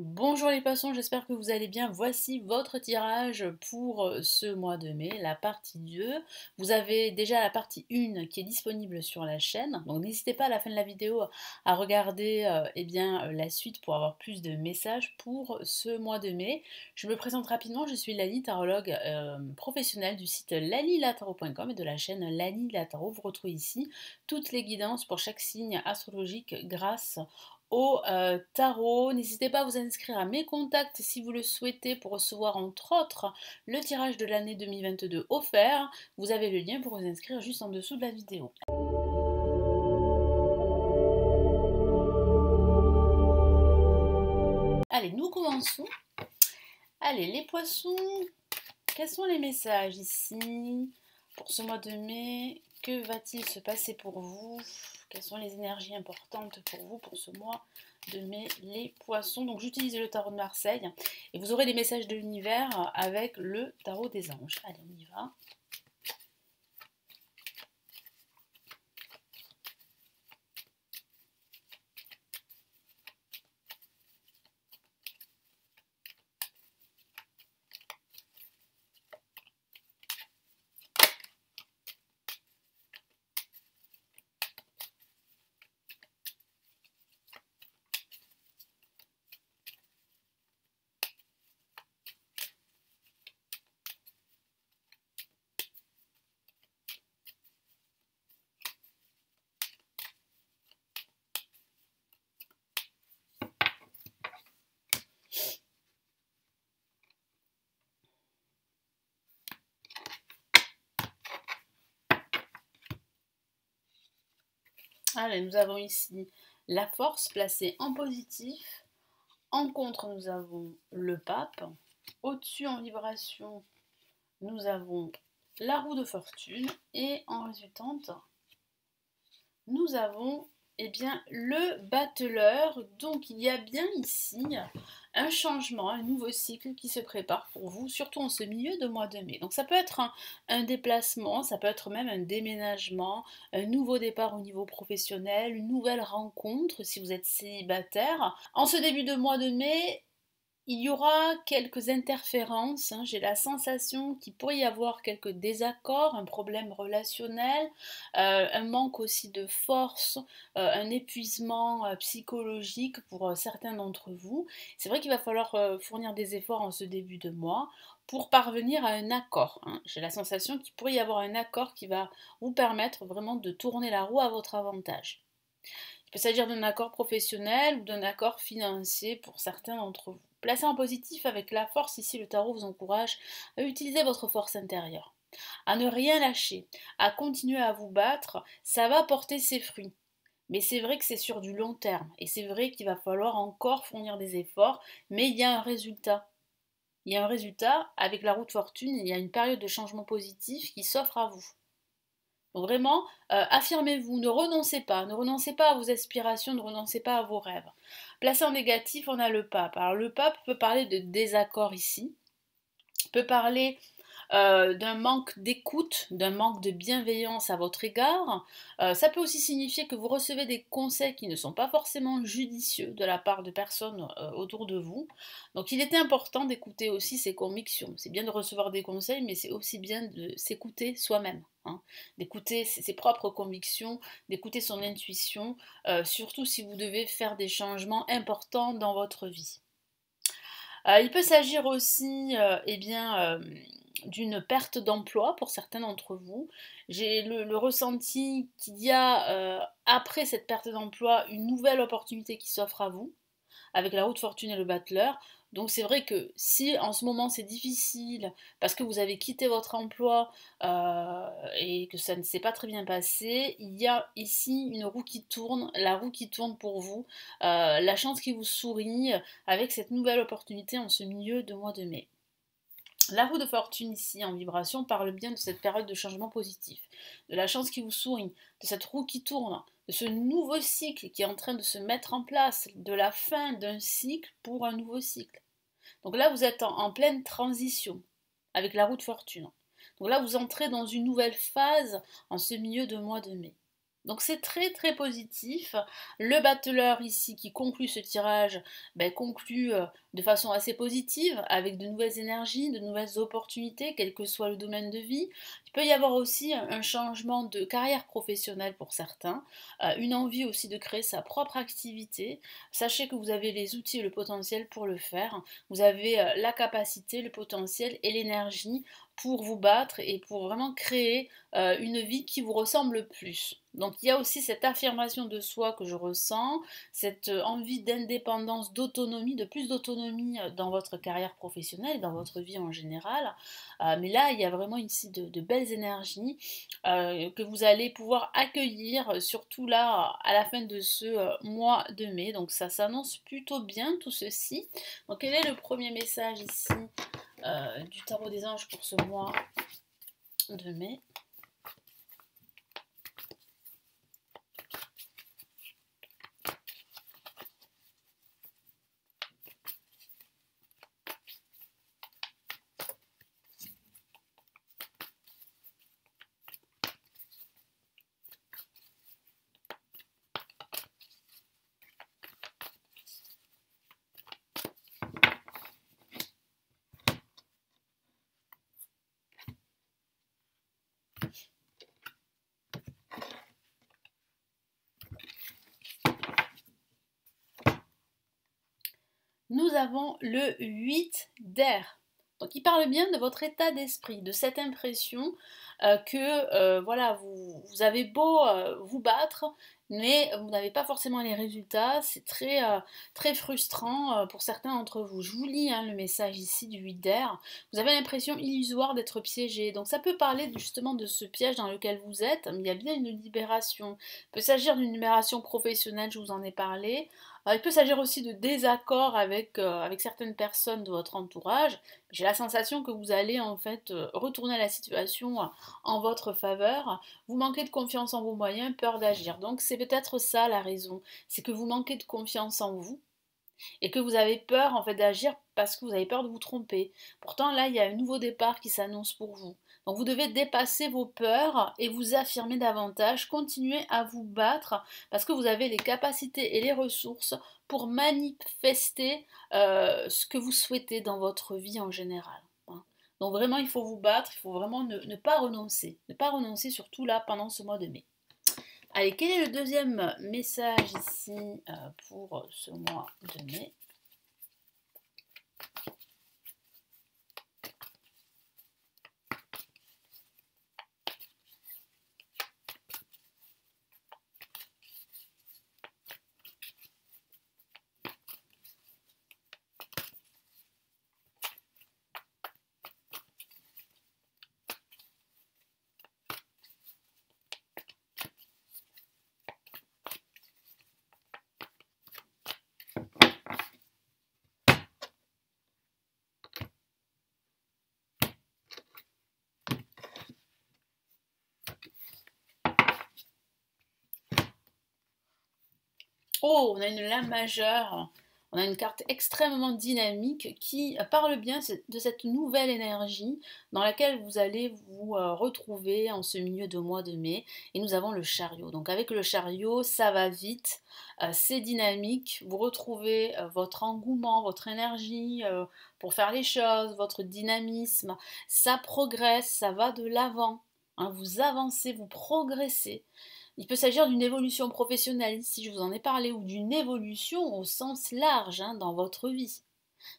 Bonjour les poissons, j'espère que vous allez bien. Voici votre tirage pour ce mois de mai, la partie 2. Vous avez déjà la partie 1 qui est disponible sur la chaîne. Donc n'hésitez pas à la fin de la vidéo à regarder la suite pour avoir plus de messages pour ce mois de mai. Je me présente rapidement, je suis Lali, tarologue professionnelle du site lalilatarot.com et de la chaîne Lali La Tarot. Vous retrouvez ici toutes les guidances pour chaque signe astrologique grâce au tarot. N'hésitez pas à vous inscrire à mes contacts si vous le souhaitez pour recevoir entre autres le tirage de l'année 2022 offert. Vous avez le lien pour vous inscrire juste en dessous de la vidéo. Allez, nous commençons. Allez, les poissons, quels sont les messages ici pour ce mois de mai? Que va-t-il se passer pour vous? Quelles sont les énergies importantes pour vous pour ce mois de mai, les poissons? Donc j'utilise le tarot de Marseille et vous aurez les messages de l'univers avec le tarot des anges. Allez, on y va. Allez, nous avons ici la force placée en positif. En contre, nous avons le pape. Au-dessus, en vibration, nous avons la roue de fortune. Et en résultante, nous avons le battleur. Donc il y a bien ici un changement, un nouveau cycle qui se prépare pour vous, surtout en ce milieu de mois de mai. Donc ça peut être un déplacement, ça peut être même un déménagement, un nouveau départ au niveau professionnel, une nouvelle rencontre si vous êtes célibataire. En ce début de mois de mai, il y aura quelques interférences, j'ai la sensation qu'il pourrait y avoir quelques désaccords, un problème relationnel, un manque aussi de force, un épuisement psychologique pour certains d'entre vous. C'est vrai qu'il va falloir fournir des efforts en ce début de mois pour parvenir à un accord. J'ai la sensation qu'il pourrait y avoir un accord qui va vous permettre vraiment de tourner la roue à votre avantage. Il peut s'agir d'un accord professionnel ou d'un accord financier pour certains d'entre vous. Placé en positif avec la force, ici le tarot vous encourage à utiliser votre force intérieure, à ne rien lâcher, à continuer à vous battre, ça va porter ses fruits. Mais c'est vrai que c'est sur du long terme, et c'est vrai qu'il va falloir encore fournir des efforts, mais il y a un résultat. Il y a un résultat, avec la roue de fortune, il y a une période de changement positif qui s'offre à vous. Donc vraiment, affirmez-vous, ne renoncez pas à vos aspirations, ne renoncez pas à vos rêves. Placé en négatif, on a le pape. Alors le pape peut parler de désaccord ici, peut parler d'un manque d'écoute, d'un manque de bienveillance à votre égard. Ça peut aussi signifier que vous recevez des conseils qui ne sont pas forcément judicieux de la part de personnes autour de vous. Donc il était important d'écouter aussi ses convictions. C'est bien de recevoir des conseils, mais c'est aussi bien de s'écouter soi-même. D'écouter ses propres convictions, d'écouter son intuition, surtout si vous devez faire des changements importants dans votre vie. Il peut s'agir aussi d'une perte d'emploi pour certains d'entre vous. J'ai le ressenti qu'il y a après cette perte d'emploi une nouvelle opportunité qui s'offre à vous avec la roue de fortune et le battleur. Donc c'est vrai que si en ce moment c'est difficile parce que vous avez quitté votre emploi et que ça ne s'est pas très bien passé, il y a ici une roue qui tourne, la roue qui tourne pour vous, la chance qui vous sourit avec cette nouvelle opportunité en ce milieu de mois de mai. La roue de fortune ici en vibration parle bien de cette période de changement positif, de la chance qui vous sourit, de cette roue qui tourne, de ce nouveau cycle qui est en train de se mettre en place, de la fin d'un cycle pour un nouveau cycle. Donc là, vous êtes en pleine transition avec la roue de fortune. Donc là, vous entrez dans une nouvelle phase en ce milieu de mois de mai. Donc c'est très très positif. Le battleur ici qui conclut ce tirage, conclut de façon assez positive, avec de nouvelles énergies, de nouvelles opportunités, quel que soit le domaine de vie. Il peut y avoir aussi un changement de carrière professionnelle pour certains, une envie aussi de créer sa propre activité. Sachez que vous avez les outils et le potentiel pour le faire. Vous avez la capacité, le potentiel et l'énergie pour vous battre et pour vraiment créer une vie qui vous ressemble plus. Donc il y a aussi cette affirmation de soi que je ressens, cette envie d'indépendance, d'autonomie, de plus d'autonomie dans votre carrière professionnelle et dans votre vie en général. Mais là, il y a vraiment ici de belles énergies que vous allez pouvoir accueillir, surtout là à la fin de ce mois de mai. Donc ça s'annonce plutôt bien tout ceci. Donc quel est le premier message ici du tarot des anges pour ce mois de mai? Nous avons le 8 d'air. Donc il parle bien de votre état d'esprit, de cette impression que voilà, vous avez beau vous battre, mais vous n'avez pas forcément les résultats. C'est très frustrant pour certains d'entre vous. Je vous lis le message ici du 8 d'air. Vous avez l'impression illusoire d'être piégé. Donc ça peut parler justement de ce piège dans lequel vous êtes, mais il y a bien une libération. Il peut s'agir d'une libération professionnelle, je vous en ai parlé. Il peut s'agir aussi de désaccords avec certaines personnes de votre entourage. J'ai la sensation que vous allez en fait retourner la situation en votre faveur. Vous manquez de confiance en vos moyens, peur d'agir. Donc c'est peut-être ça la raison. C'est que vous manquez de confiance en vous et que vous avez peur en fait d'agir parce que vous avez peur de vous tromper. Pourtant là, il y a un nouveau départ qui s'annonce pour vous. Donc vous devez dépasser vos peurs et vous affirmer davantage, continuer à vous battre parce que vous avez les capacités et les ressources pour manifester ce que vous souhaitez dans votre vie en général. Donc vraiment, il faut vous battre, il faut vraiment ne pas renoncer. Ne pas renoncer surtout là pendant ce mois de mai. Allez, quel est le deuxième message ici pour ce mois de mai? Oh, on a une lame majeure. On a une carte extrêmement dynamique qui parle bien de cette nouvelle énergie dans laquelle vous allez vous retrouver en ce milieu de mois de mai. Et nous avons le chariot. Donc avec le chariot, ça va vite, c'est dynamique. Vous retrouvez votre engouement, votre énergie pour faire les choses, votre dynamisme. Ça progresse, ça va de l'avant. Vous avancez, vous progressez. Il peut s'agir d'une évolution professionnelle, si je vous en ai parlé, ou d'une évolution au sens large dans votre vie.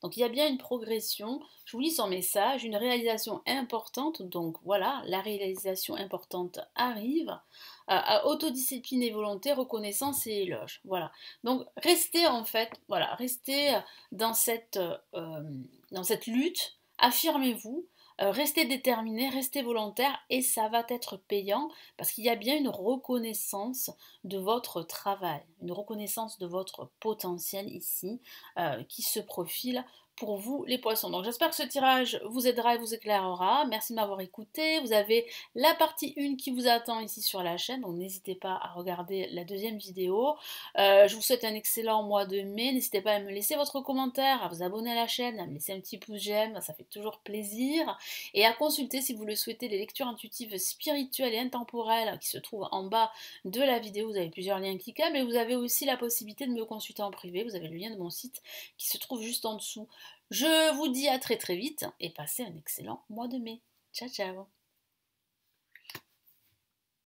Donc il y a bien une progression. Je vous lis son message, une réalisation importante. Donc voilà, la réalisation importante arrive. À autodiscipline et volonté, reconnaissance et éloge. Voilà. Donc restez en fait, voilà, restez dans cette lutte. Affirmez-vous. Restez déterminé, restez volontaire et ça va être payant parce qu'il y a bien une reconnaissance de votre travail, une reconnaissance de votre potentiel ici qui se profile pour vous les poissons. Donc j'espère que ce tirage vous aidera et vous éclairera. Merci de m'avoir écouté. Vous avez la partie 1 qui vous attend ici sur la chaîne, donc n'hésitez pas à regarder la deuxième vidéo. Je vous souhaite un excellent mois de mai. N'hésitez pas à me laisser votre commentaire, à vous abonner à la chaîne, à me laisser un petit pouce j'aime, ça fait toujours plaisir. Et à consulter, si vous le souhaitez, les lectures intuitives spirituelles et intemporelles qui se trouvent en bas de la vidéo. Vous avez plusieurs liens cliquables, mais vous avez aussi la possibilité de me consulter en privé. Vous avez le lien de mon site qui se trouve juste en dessous. Je vous dis à très très vite et passez un excellent mois de mai. Ciao ciao.